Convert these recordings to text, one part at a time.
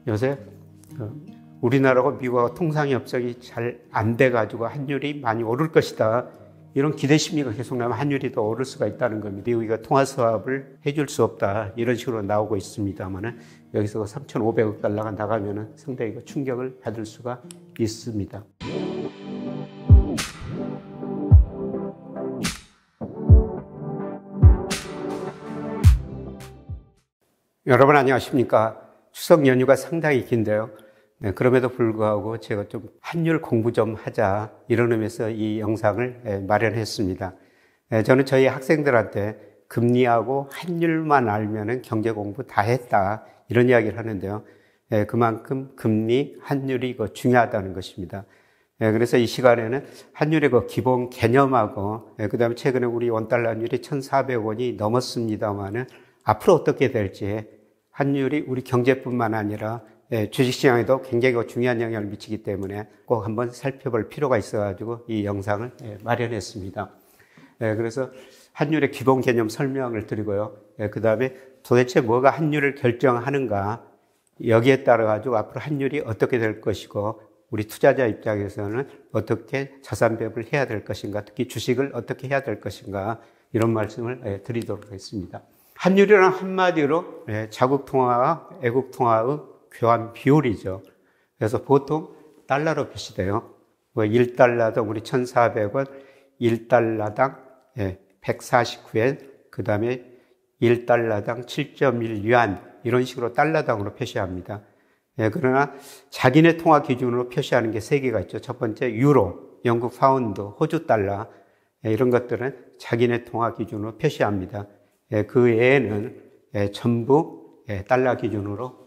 요새 우리나라하고 미국하고 통상협정이 잘 안 돼가지고 환율이 많이 오를 것이다. 이런 기대 심리가 계속 나면 환율이 더 오를 수가 있다는 겁니다. 미국이 통화 수합을 해줄 수 없다. 이런 식으로 나오고 있습니다만은 여기서 3,500억 달러가 나가면은 상당히 충격을 받을 수가 있습니다. 여러분 안녕하십니까? 추석 연휴가 상당히 긴데요. 그럼에도 불구하고 제가 좀 환율 공부 좀 하자 이런 의미에서 이 영상을 마련했습니다. 저는 저희 학생들한테 금리하고 환율만 알면은 경제 공부 다 했다 이런 이야기를 하는데요. 그만큼 금리, 환율이 중요하다는 것입니다. 그래서 이 시간에는 환율의 기본 개념하고 그다음에 최근에 우리 원달러 환율이 1,400원이 넘었습니다만은 앞으로 어떻게 될지 환율이 우리 경제뿐만 아니라 주식시장에도 굉장히 중요한 영향을 미치기 때문에 꼭 한번 살펴볼 필요가 있어가지고 이 영상을 마련했습니다. 그래서 환율의 기본 개념 설명을 드리고요. 그 다음에 도대체 뭐가 환율을 결정하는가, 여기에 따라 가지고 앞으로 환율이 어떻게 될 것이고 우리 투자자 입장에서는 어떻게 자산 배분을 해야 될 것인가, 특히 주식을 어떻게 해야 될 것인가 이런 말씀을 드리도록 하겠습니다. 환율이란 한마디로 자국 통화와 외국 통화의 교환 비율이죠. 그래서 보통 달러로 표시돼요. 1달러당 우리 1,400원, 1달러당 149엔, 그 다음에 1달러당 7.1위안 이런 식으로 달러당으로 표시합니다. 그러나 자기네 통화 기준으로 표시하는 게 세 개가 있죠. 첫 번째 유로, 영국 파운드, 호주 달러 이런 것들은 자기네 통화 기준으로 표시합니다. 그 외에는 전부 달러 기준으로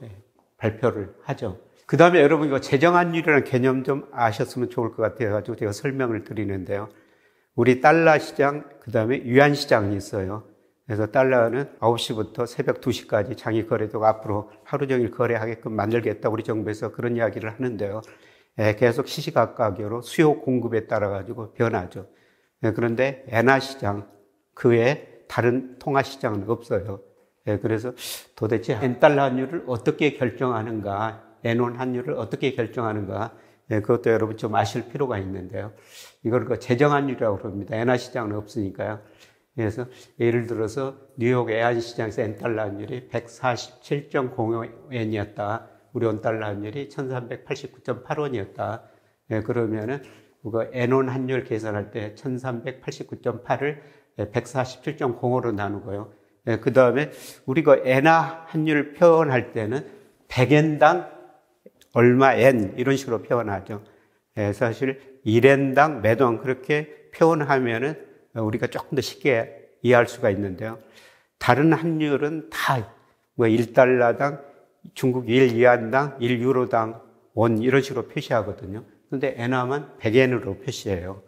발표를 하죠. 그 다음에 여러분 이거 재정환율이라는 개념 좀 아셨으면 좋을 것 같아가지고 제가 설명을 드리는데요. 우리 달러 시장, 그 다음에 위안 시장이 있어요. 그래서 달러는 9시부터 새벽 2시까지 장기 거래도가 앞으로 하루 종일 거래하게끔 만들겠다. 우리 정부에서 그런 이야기를 하는데요. 계속 시시각각으로 수요 공급에 따라 가지고 변하죠. 그런데 엔화 시장, 그 외에 다른 통화 시장은 없어요. 그래서 도대체 엔달러 환율을 어떻게 결정하는가, 엔원 환율을 어떻게 결정하는가, 그것도 여러분 좀 아실 필요가 있는데요. 이걸 재정 환율이라고 그럽니다. 엔화 시장은 없으니까요. 그래서 예를 들어서 뉴욕 외환 시장에서 엔달러 환율이 147.05엔이었다. 우리 원달러 환율이 1,389.8원이었다. 그러면은 엔원 환율 계산할 때 1,389.8을 147.05로 나누고요. 그 다음에 우리가 엔화 환율 표현할 때는 100엔당 얼마 엔 이런 식으로 표현하죠. 사실 1엔당 몇 원 그렇게 표현하면은 우리가 조금 더 쉽게 이해할 수가 있는데요. 다른 환율은 다 1달러당 중국 1위안당 1유로당 원 이런 식으로 표시하거든요. 그런데 엔화만 100엔으로 표시해요.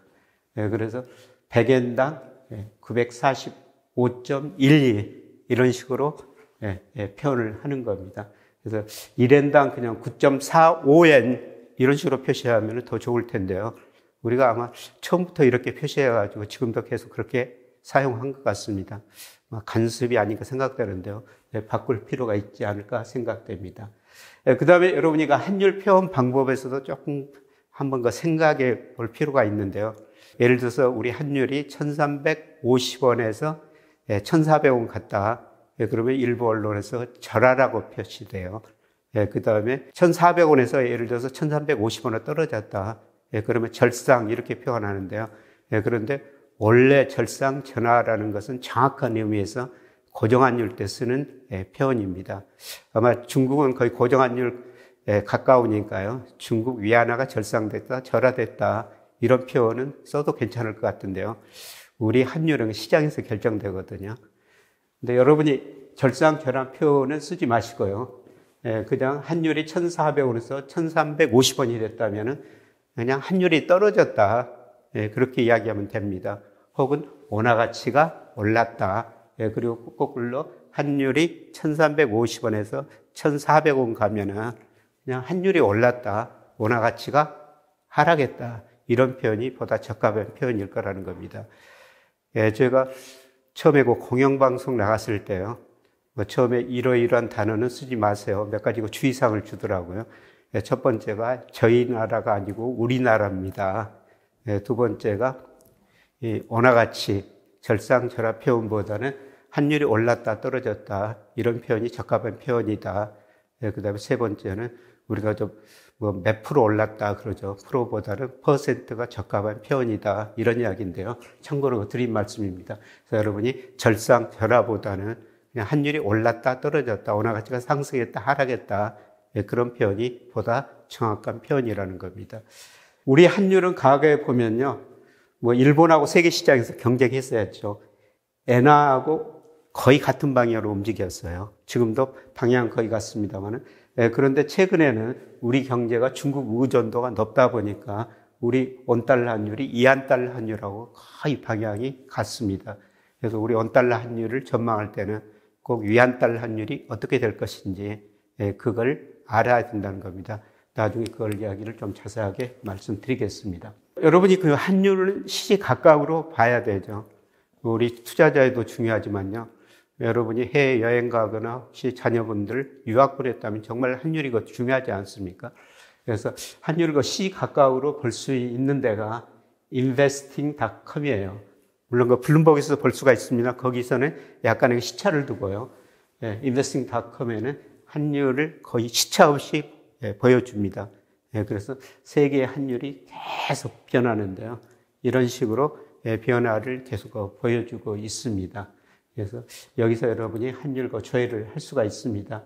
그래서 100엔당 945.12 이런 식으로 표현을 하는 겁니다. 그래서 1엔당 그냥 9.45엔 이런 식으로 표시하면 더 좋을 텐데요. 우리가 아마 처음부터 이렇게 표시해가지고 지금도 계속 그렇게 사용한 것 같습니다. 간섭이 아닌가 생각되는데요. 바꿀 필요가 있지 않을까 생각됩니다. 그 다음에 여러분이 환율 표현 방법에서도 조금 한번 생각해 볼 필요가 있는데요. 예를 들어서 우리 환율이 1,350원에서 1,400원 갔다. 그러면 일부 언론에서 절하라고 표시돼요. 그 다음에 1,400원에서 예를 들어서 1,350원으로 떨어졌다. 그러면 절상 이렇게 표현하는데요. 그런데 원래 절상 전화라는 것은 정확한 의미에서 고정환율 때 쓰는 표현입니다. 아마 중국은 거의 고정환율 가까우니까요. 중국 위안화가 절상됐다, 절하됐다 이런 표현은 써도 괜찮을 것 같은데요. 우리 환율은 시장에서 결정되거든요. 근데 여러분이 절상절하 표현은 쓰지 마시고요. 그냥 환율이 1,400원에서 1,350원이 됐다면은 그냥 환율이 떨어졌다. 그렇게 이야기하면 됩니다. 혹은 원화 가치가 올랐다. 그리고 거꾸로 환율이 1,350원에서 1,400원 가면은 그냥 환율이 올랐다. 원화 가치가 하락했다. 이런 표현이 보다 적합한 표현일 거라는 겁니다. 제가 처음에 공영방송 나갔을 때요. 처음에 이러이러한 단어는 쓰지 마세요. 몇 가지 주의사항을 주더라고요. 첫 번째가 저희 나라가 아니고 우리나라입니다. 두 번째가 오나같이 절상절하 표현보다는 환율이 올랐다 떨어졌다 이런 표현이 적합한 표현이다. 그 다음에 세 번째는 우리가 몇 프로 올랐다 그러죠. 프로보다는 퍼센트가 적합한 표현이다 이런 이야기인데요. 참고로 드린 말씀입니다. 그래서 여러분이 절상절하보다는 그냥 환율이 올랐다 떨어졌다 오나같이가 상승했다 하락했다 그런 표현이 보다 정확한 표현이라는 겁니다. 우리 환율은 과거에 보면요, 일본하고 세계 시장에서 경쟁했어야죠. 엔화하고 거의 같은 방향으로 움직였어요. 지금도 방향 거의 같습니다만은. 그런데 최근에는 우리 경제가 중국 의존도가 높다 보니까 우리 원달러 환율이 이안달러 환율하고 거의 방향이 같습니다. 그래서 우리 원달러 환율을 전망할 때는 꼭 위안달러 환율이 어떻게 될 것인지 그걸 알아야 된다는 겁니다. 나중에 그걸 이야기를 좀 자세하게 말씀드리겠습니다. 여러분이 그 환율을 시시각각으로 봐야 되죠. 우리 투자자에도 중요하지만요. 여러분이 해외여행 가거나 혹시 자녀분들 유학 보냈다면 정말 환율이 중요하지 않습니까? 그래서 환율을 시시각각으로 볼 수 있는 데가 investing.com이에요. 물론 블룸버그에서 볼 수가 있습니다. 거기서는 약간의 시차를 두고요. investing.com에는 환율을 거의 시차 없이 보여줍니다. 그래서 세계의 환율이 계속 변하는데요. 이런 식으로 변화를 계속 보여주고 있습니다. 그래서 여기서 여러분이 환율과 조회를 할 수가 있습니다.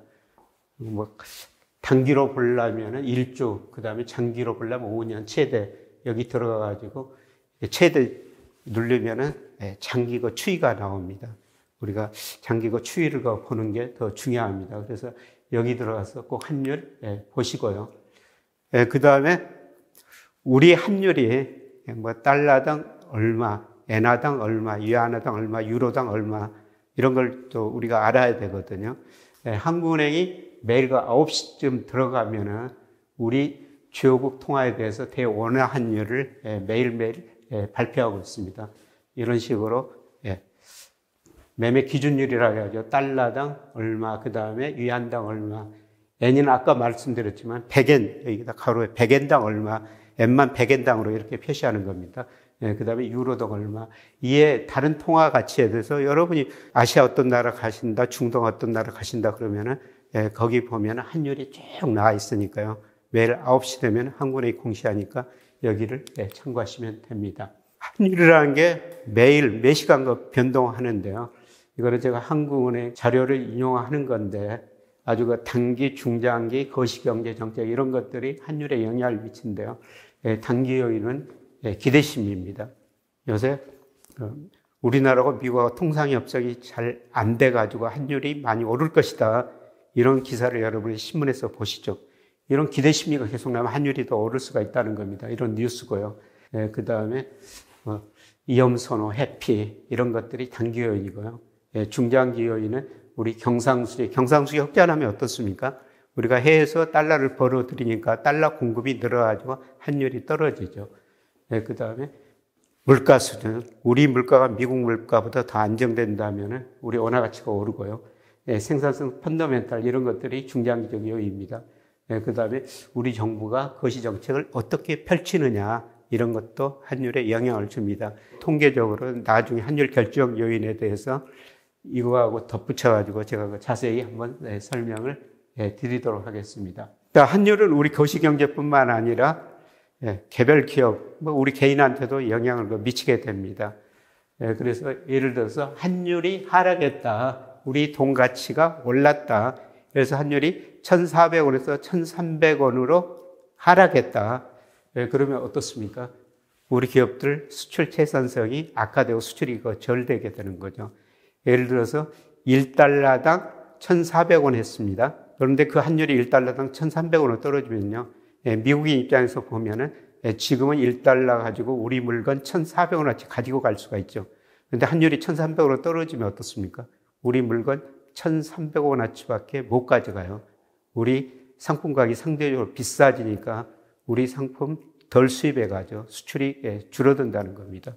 단기로 보려면 1주, 그 다음에 장기로 보려면 5년 최대 여기 들어가가지고 최대 누르면은 장기고 추이가 나옵니다. 우리가 장기고 추이를 보는 게 더 중요합니다. 그래서 여기 들어가서 꼭 환율 보시고요. 그 다음에 우리 환율이 달러당 얼마, 엔화당 얼마, 위안화당 얼마, 유로당 얼마 이런 걸 또 우리가 알아야 되거든요. 한국은행이 매일 9시쯤 들어가면은 우리 주요국 통화에 대해서 대원화 환율을 매일매일 발표하고 있습니다. 이런 식으로 매매 기준율이라고 하죠. 달러당 얼마, 그 다음에 위안당 얼마. 엔은 아까 말씀드렸지만 100엔, 여기다 가로에 100엔당 얼마, 엔만 100엔당으로 이렇게 표시하는 겁니다. 그 다음에 유로당 얼마. 이에 다른 통화 가치에 대해서 여러분이 아시아 어떤 나라 가신다, 중동 어떤 나라 가신다 그러면은 거기 보면 환율이 쭉 나와 있으니까요. 매일 9시 되면 한국은행이 공시하니까 여기를 참고하시면 됩니다. 환율이라는 게 매일 몇 시간 변동하는데요. 이거는 제가 한국은행 자료를 인용하는 건데 아주 단기, 중장기, 거시경제 정책 이런 것들이 환율에 영향을 미친데요. 단기 요인은 기대심입니다. 요새 우리나라하고 미국하고 통상협력이 잘 안 돼가지고 환율이 많이 오를 것이다. 이런 기사를 여러분이 신문에서 보시죠. 이런 기대심리가 계속 나면 환율이 더 오를 수가 있다는 겁니다. 이런 뉴스고요. 그 다음에 위험선호, 해피 이런 것들이 단기 요인이고요. 중장기 요인은 우리 경상수지 흑자나면 어떻습니까? 우리가 해외에서 달러를 벌어들이니까 달러 공급이 늘어가지고 환율이 떨어지죠. 그 다음에 물가 수준, 우리 물가가 미국 물가보다 더 안정된다면 우리 원화 가치가 오르고요. 생산성 펀더멘탈 이런 것들이 중장기적 요인입니다. 그 다음에 우리 정부가 거시 정책을 어떻게 펼치느냐 이런 것도 환율에 영향을 줍니다. 통계적으로 나중에 환율 결정 요인에 대해서 이거하고 덧붙여가지고 제가 자세히 한번 설명을 드리도록 하겠습니다. 환율은 우리 거시경제뿐만 아니라 개별 기업, 우리 개인한테도 영향을 미치게 됩니다. 그래서 예를 들어서 환율이 하락했다. 우리 돈 가치가 올랐다. 그래서 환율이 1,400원에서 1,300원으로 하락했다. 그러면 어떻습니까? 우리 기업들 수출 채산성이 악화되고 수출이 절되게 되는 거죠. 예를 들어서 1달러당 1,400원 했습니다. 그런데 그 환율이 1달러당 1,300원으로 떨어지면요. 미국인 입장에서 보면은 지금은 1달러 가지고 우리 물건 1,400원어치 가지고 갈 수가 있죠. 그런데 환율이 1,300원으로 떨어지면 어떻습니까? 우리 물건 1,300원어치밖에 못 가져가요. 우리 상품 가격이 상대적으로 비싸지니까 우리 상품 덜 수입해 가죠. 수출이 줄어든다는 겁니다.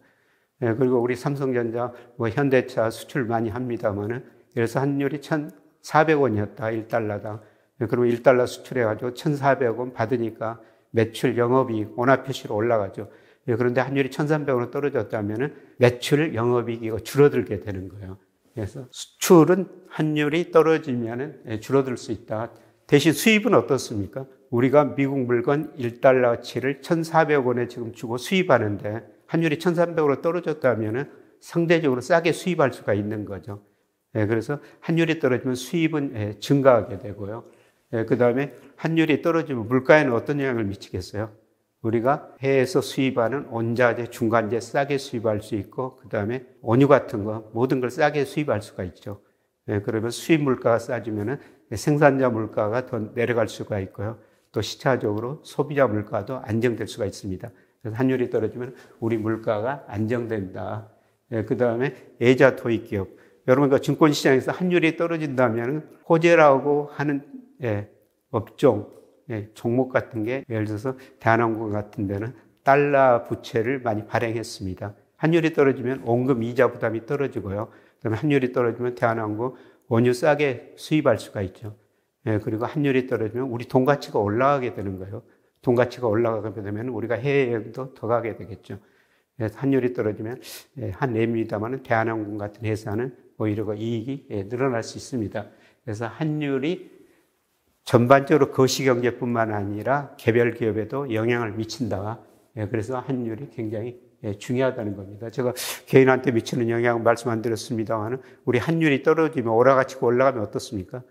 그리고 우리 삼성전자, 현대차 수출 많이 합니다만은 그래서 환율이 1,400원이었다, 1달러당. 그러면 1달러 수출해가지고 1,400원 받으니까 매출 영업이익 원화 표시로 올라가죠. 그런데 환율이 1,300원으로 떨어졌다면 매출 영업이익이 줄어들게 되는 거예요. 그래서 수출은 환율이 떨어지면 줄어들 수 있다. 대신 수입은 어떻습니까? 우리가 미국 물건 1달러치를 1,400원에 지금 주고 수입하는데 환율이 1,300원으로 떨어졌다면 상대적으로 싸게 수입할 수가 있는 거죠. 그래서 환율이 떨어지면 수입은 증가하게 되고요. 그 다음에 환율이 떨어지면 물가에는 어떤 영향을 미치겠어요? 우리가 해외에서 수입하는 원자재, 중간재 싸게 수입할 수 있고, 그 다음에 원유 같은 거, 모든 걸 싸게 수입할 수가 있죠. 그러면 수입 물가가 싸지면 생산자 물가가 더 내려갈 수가 있고요. 또 시차적으로 소비자 물가도 안정될 수가 있습니다. 그래서 환율이 떨어지면 우리 물가가 안정된다. 그 다음에 예자 토익 기업. 여러분, 그 증권시장에서 환율이 떨어진다면 호재라고 하는 업종, 종목 같은 게 예를 들어서 대한항공 같은 데는 달러 부채를 많이 발행했습니다. 환율이 떨어지면 원금 이자 부담이 떨어지고요. 그다음에 환율이 떨어지면 대한항공 원유 싸게 수입할 수가 있죠. 그리고 환율이 떨어지면 우리 돈 가치가 올라가게 되는 거예요. 돈 가치가 올라가게 되면 우리가 해외여행도 더 가게 되겠죠. 그래서 환율이 떨어지면 한 예입니다만 대한항공 같은 회사는 오히려 이익이 늘어날 수 있습니다. 그래서 환율이 전반적으로 거시경제뿐만 아니라 개별 기업에도 영향을 미친다. 그래서 환율이 굉장히 중요하다는 겁니다. 제가 개인한테 미치는 영향은 말씀 안 드렸습니다만 우리 환율이 떨어지면 오라가치가 올라가면 어떻습니까?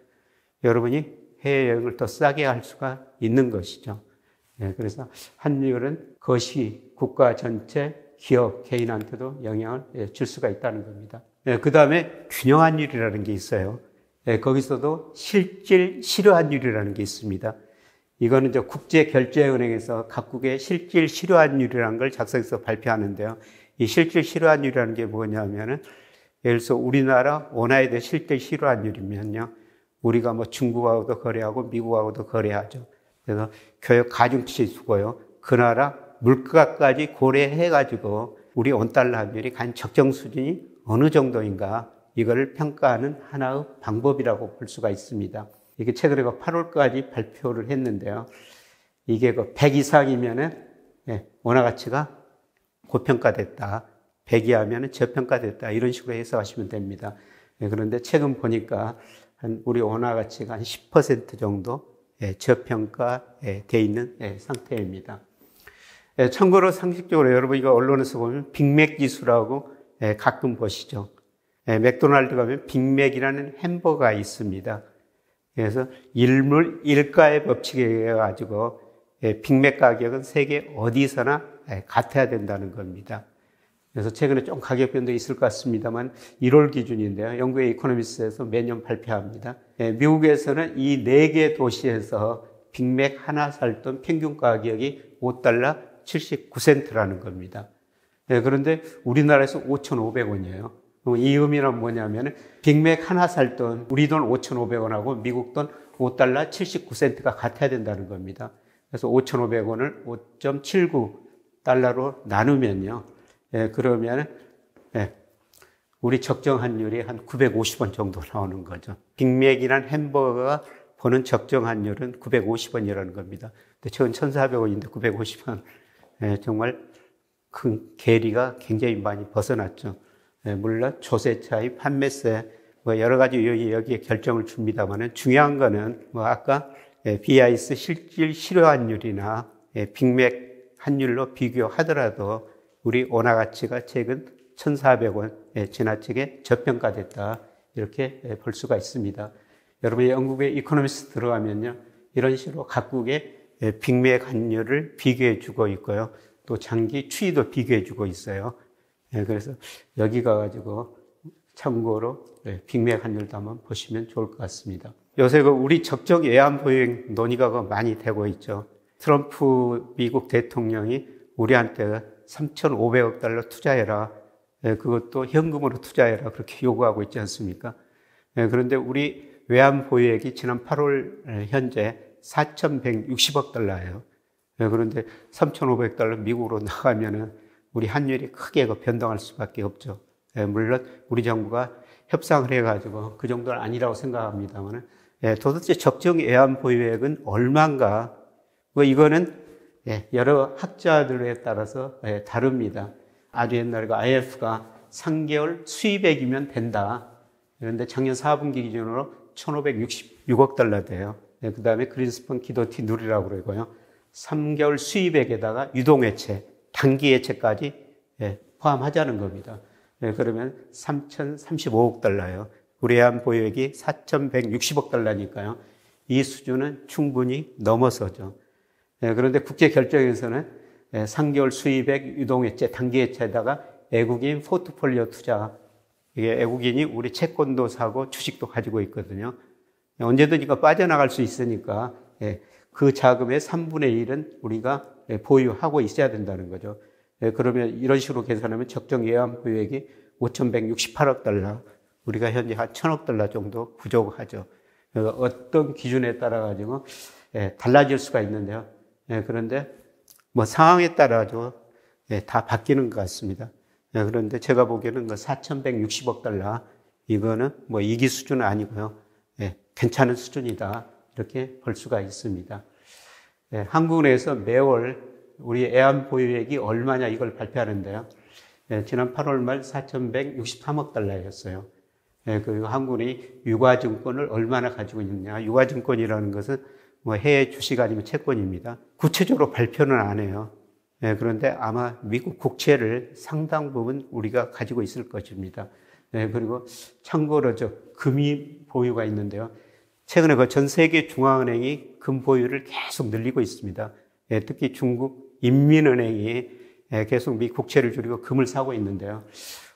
여러분이 해외여행을 더 싸게 할 수가 있는 것이죠. 그래서 환율은 거시, 국가 전체, 기업, 개인한테도 영향을 줄 수가 있다는 겁니다. 그 다음에 균형환율이라는 게 있어요. 거기서도 실질 실효환율이라는 게 있습니다. 이거는 이제 국제결제은행에서 각국의 실질 실효환율이라는 걸 작성해서 발표하는데요. 이 실질 실효환율이라는 게 뭐냐면은 예를 들어서 우리나라 원화에 대해 실질 실효환율이면요. 우리가 뭐 중국하고도 거래하고 미국하고도 거래하죠. 그래서 교역 가중치수고요. 그 나라 물가까지 고려해가지고 우리 원달러 환율이 간 적정 수준이 어느 정도인가 이거를 평가하는 하나의 방법이라고 볼 수가 있습니다. 이게 최근에 8월까지 발표를 했는데요. 이게 100 이상이면은 원화 가치가 고평가됐다. 100 이하면은 저평가됐다. 이런 식으로 해석하시면 됩니다. 그런데 최근 보니까 우리 원화 가치가 한 10% 정도 저평가돼 있는 상태입니다. 참고로 상식적으로 여러분 이거 언론에서 보면 빅맥 지수라고 가끔 보시죠. 맥도날드 가면 빅맥이라는 햄버거가 있습니다. 그래서 일가의 법칙에 의해 가지고 빅맥 가격은 세계 어디서나 같아야 된다는 겁니다. 그래서 최근에 좀 가격 변동이 있을 것 같습니다만 1월 기준인데요. 영국의 이코노미스트에서 매년 발표합니다. 미국에서는 이 4개 도시에서 빅맥 하나 살 돈 평균 가격이 5달러 79센트라는 겁니다. 그런데 우리나라에서 5,500원이에요. 이 의미는 뭐냐면 빅맥 하나 살 돈 우리 돈 5,500원하고 미국 돈 5달러 79센트가 같아야 된다는 겁니다. 그래서 5,500원을 5.79달러로 나누면요. 그러면 우리 적정 환율이 한 950원 정도 나오는 거죠. 빅맥이란 햄버거가 보는 적정 환율은 950원이라는 겁니다. 근데 최근 1,400원인데 950원. 정말 큰 괴리가 굉장히 많이 벗어났죠. 물론 조세 차이, 판매세, 여러 가지 여기에 결정을 줍니다만은 중요한 거는 아까 BIS 실질 실효환율이나 빅맥 환율로 비교하더라도 우리 원화 가치가 최근 1,400원 지나치게 저평가됐다. 이렇게 볼 수가 있습니다. 여러분이 영국의 이코노미스트 들어가면요. 이런 식으로 각국의 빅맥 환율을 비교해 주고 있고요. 또 장기 추이도 비교해 주고 있어요. 그래서 여기 가가지고 참고로 빅맥 환율도 한번 보시면 좋을 것 같습니다. 요새 우리 적정 외환 보유 논의가 많이 되고 있죠. 트럼프 미국 대통령이 우리한테 3,500억 달러 투자해라. 그것도 현금으로 투자해라. 그렇게 요구하고 있지 않습니까? 그런데 우리 외환 보유액이 지난 8월 현재 4,160억 달러예요. 그런데 3,500억 달러 미국으로 나가면은 우리 환율이 크게 변동할 수밖에 없죠. 물론 우리 정부가 협상을 해가지고 그 정도는 아니라고 생각합니다만, 도대체 적정 애완 보유액은 얼마인가? 뭐 이거는 여러 학자들에 따라서 다릅니다. 아주 옛날에 IMF가 3개월 수입액이면 된다. 그런데 작년 4분기 기준으로 1,566억 달러 돼요. 그 다음에 그린스펀 기도티 누리라고 그러고요. 3개월 수입액에다가 유동해체, 단기해체까지 포함하자는 겁니다. 그러면 3,035억 달러예요. 우리 애완 보유액이 4,160억 달러니까요. 이 수준은 충분히 넘어서죠. 그런데 국제 결정에서는 3개월 수입액, 유동해체, 단기해체에다가 외국인 포트폴리오 투자, 이게 외국인이 우리 채권도 사고 주식도 가지고 있거든요. 언제든지 이거 빠져나갈 수 있으니까 그 자금의 3분의 1은 우리가 보유하고 있어야 된다는 거죠. 그러면 이런 식으로 계산하면 적정 애완 보유액이 5,168억 달러, 우리가 현재 한 1,000억 달러 정도 부족하죠. 어떤 기준에 따라 가지고 달라질 수가 있는데요. 그런데 뭐 상황에 따라서 다 바뀌는 것 같습니다. 그런데 제가 보기에는 4,160억 달러, 이거는 뭐 이기 수준은 아니고요. 괜찮은 수준이다, 이렇게 볼 수가 있습니다. 한국은행에서 매월 우리 애완 보유액이 얼마냐 이걸 발표하는데요. 지난 8월 말 4,163억 달러였어요. 그리고 한국은행이 유가증권을 얼마나 가지고 있느냐. 유가증권이라는 것은 뭐 해외 주식 아니면 채권입니다. 구체적으로 발표는 안 해요. 그런데 아마 미국 국채를 상당 부분 우리가 가지고 있을 것입니다. 그리고 참고로 금이 보유가 있는데요. 최근에 그 전 세계 중앙은행이 금 보유를 계속 늘리고 있습니다. 특히 중국 인민은행이 계속 미 국채를 줄이고 금을 사고 있는데요.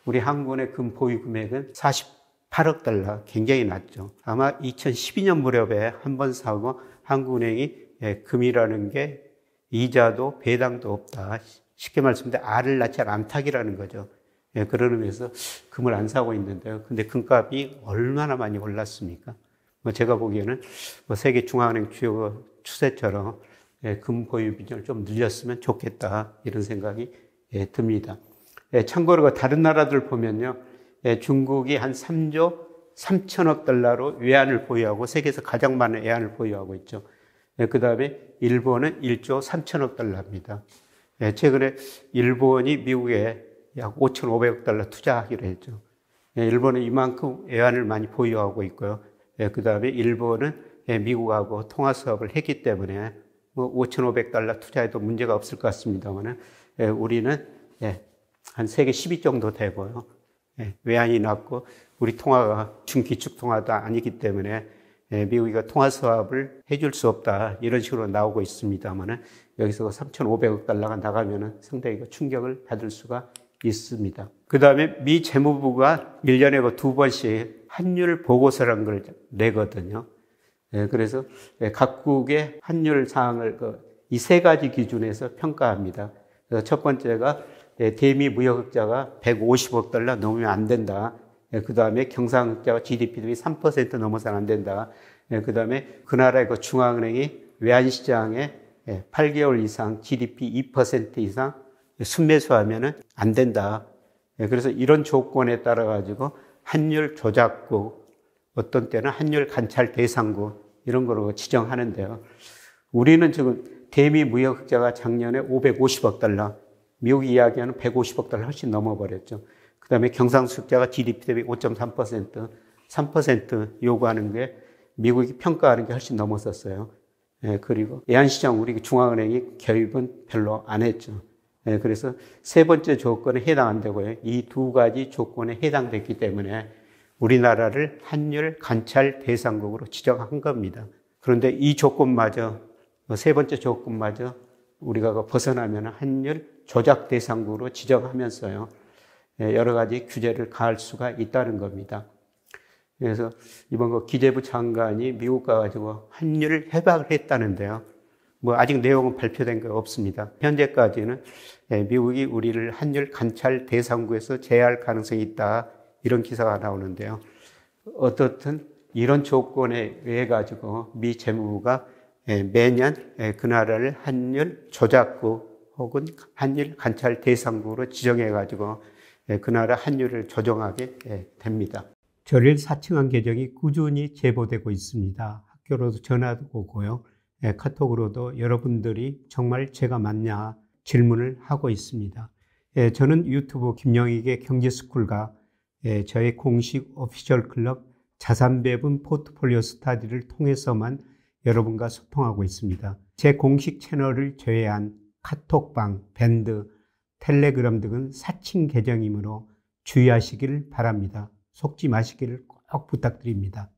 우리 한국의 금 보유 금액은 48억 달러, 굉장히 낮죠. 아마 2012년 무렵에 한번 사고 한국은행이 금이라는 게 이자도 배당도 없다. 쉽게 말씀드리면 알을 낳지 않탁이라는 거죠. 그런 의미에서 금을 안 사고 있는데요. 근데 금값이 얼마나 많이 올랐습니까? 제가 보기에는 세계 중앙은행 주요 추세처럼 금 보유 비중을 좀 늘렸으면 좋겠다, 이런 생각이 듭니다. 참고로 다른 나라들 보면요. 중국이 한 3조 3천억 달러로 외환을 보유하고 세계에서 가장 많은 외환을 보유하고 있죠. 그 다음에 일본은 1조 3천억 달러입니다. 최근에 일본이 미국에 약 5,500억 달러 투자하기로 했죠. 일본은 이만큼 외환을 많이 보유하고 있고요. 그 다음에 일본은 미국하고 통화 사업을 했기 때문에 5,500달러 투자해도 문제가 없을 것 같습니다만, 우리는 한 세계 10위 정도 되고요. 외환이 낮고 우리 통화가 중기축 통화도 아니기 때문에 미국이 통화 사업을 해줄 수 없다, 이런 식으로 나오고 있습니다만, 여기서 3,500억 달러가 나가면 상당히 충격을 받을 수가 있습니다. 그 다음에 미 재무부가 1년에 2번씩 환율 보고서라는 걸 내거든요. 그래서 각국의 환율 사항을 이 세 가지 기준에서 평가합니다. 그래서 첫 번째가 대미 무역흑자가 150억 달러 넘으면 안 된다. 그 다음에 경상흑자가 GDP 대비 3% 넘어서는 안 된다. 그 다음에 그 나라의 중앙은행이 외환시장에 8개월 이상 GDP 2% 이상 순매수하면 안 된다. 그래서 이런 조건에 따라 가지고 환율 조작국, 어떤 때는 환율 관찰 대상국, 이런 거로 지정하는데요. 우리는 지금 대미 무역 흑자가 작년에 550억 달러, 미국이 이야기하는 150억 달러 훨씬 넘어버렸죠. 그 다음에 경상수흑자가 GDP 대비 5.3%, 3% 요구하는 게 미국이 평가하는 게 훨씬 넘었었어요. 그리고 외환시장 우리 중앙은행이 개입은 별로 안 했죠. 그래서 세 번째 조건에 해당 안 되고요. 이 두 가지 조건에 해당됐기 때문에 우리나라를 환율 관찰 대상국으로 지정한 겁니다. 그런데 이 조건마저, 세 번째 조건마저 우리가 벗어나면 환율 조작 대상국으로 지정하면서요, 여러 가지 규제를 가할 수가 있다는 겁니다. 그래서 이번 기재부 장관이 미국 가가지고 환율 협약을 했다는데요. 아직 내용은 발표된 거 없습니다. 현재까지는 미국이 우리를 환율 관찰 대상국에서 제외할 가능성이 있다, 이런 기사가 나오는데요. 어떻든 이런 조건에 의해 가지고 미 재무부가 매년 그 나라를 환율 조작국 혹은 환율 관찰 대상국으로 지정해 가지고 그 나라 환율을 조정하게 됩니다. 저를 사칭한 계정이 꾸준히 제보되고 있습니다. 학교로도 전화도 오고요. 카톡으로도 여러분들이 정말 제가 맞냐 질문을 하고 있습니다. 저는 유튜브 김영익의 경제스쿨과 저의 공식 오피셜 클럽 자산배분 포트폴리오 스타디를 통해서만 여러분과 소통하고 있습니다. 제 공식 채널을 제외한 카톡방, 밴드, 텔레그램 등은 사칭 계정이므로 주의하시길 바랍니다. 속지 마시기를 꼭 부탁드립니다.